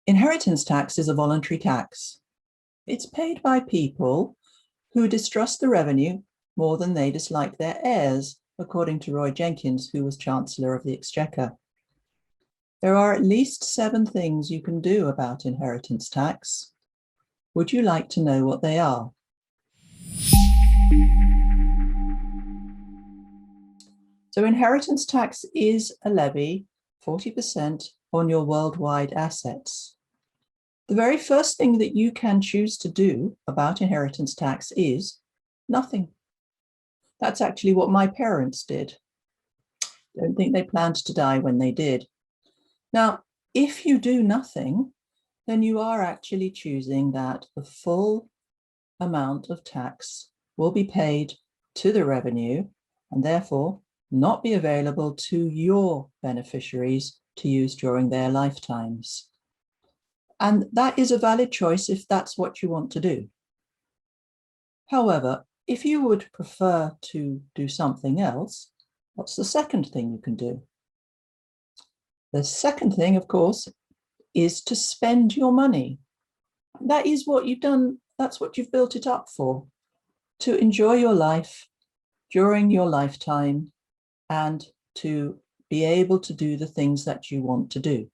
Inheritance tax is a voluntary tax. It's paid by people who distrust the revenue more than they dislike their heirs, according to Roy Jenkins, who was Chancellor of the Exchequer. There are at least 7 things you can do about inheritance tax. Would you like to know what they are? So inheritance tax is a levy, 40% on your worldwide assets. The very first thing that you can choose to do about inheritance tax is nothing. That's actually what my parents did. Don't think they planned to die when they did. Now, if you do nothing, then you are actually choosing that the full amount of tax will be paid to the revenue and therefore not be available to your beneficiaries to use during their lifetimes. And that is a valid choice if that's what you want to do. However, if you would prefer to do something else, what's the second thing you can do? The second thing, of course, is to spend your money. That is what you've done. That's what you've built it up for, to enjoy your life during your lifetime and to be able to do the things that you want to do.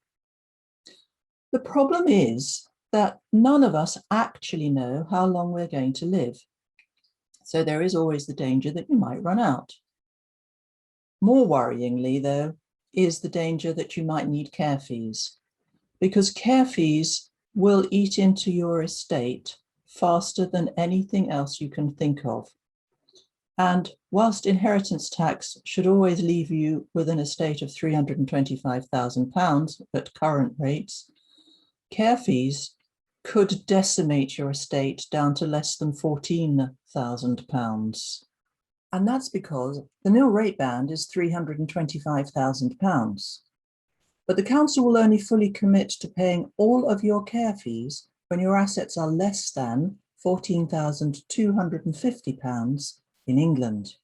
The problem is that none of us actually know how long we're going to live. So there is always the danger that you might run out. More worryingly, though, is the danger that you might need care fees, because care fees will eat into your estate faster than anything else you can think of. And whilst inheritance tax should always leave you with an estate of £325,000 at current rates, care fees could decimate your estate down to less than £14,000. And that's because the nil rate band is £325,000. But the council will only fully commit to paying all of your care fees when your assets are less than £14,250 in England.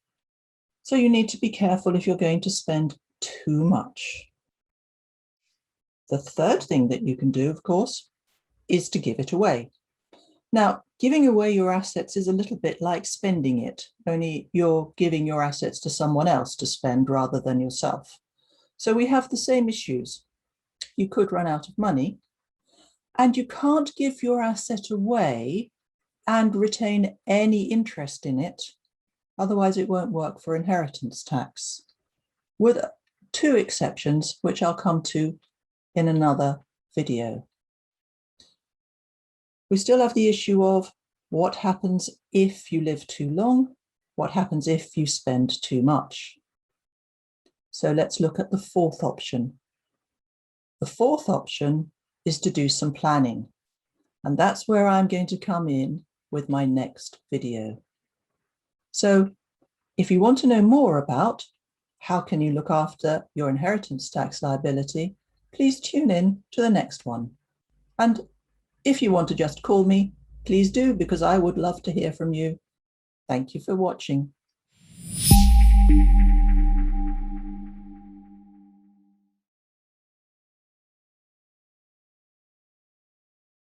So you need to be careful if you're going to spend too much. The third thing that you can do, of course, is to give it away. Now, giving away your assets is a little bit like spending it, only you're giving your assets to someone else to spend rather than yourself. So we have the same issues. You could run out of money, and you can't give your asset away and retain any interest in it. Otherwise, it won't work for inheritance tax, with 2 exceptions, which I'll come to in another video. We still have the issue of what happens if you live too long, what happens if you spend too much. So let's look at the 4th option. The 4th option is to do some planning, and that's where I'm going to come in with my next video. So if you want to know more about how can you look after your inheritance tax liability, please tune in to the next one. And if you want to just call me, please do, because I would love to hear from you. Thank you for watching.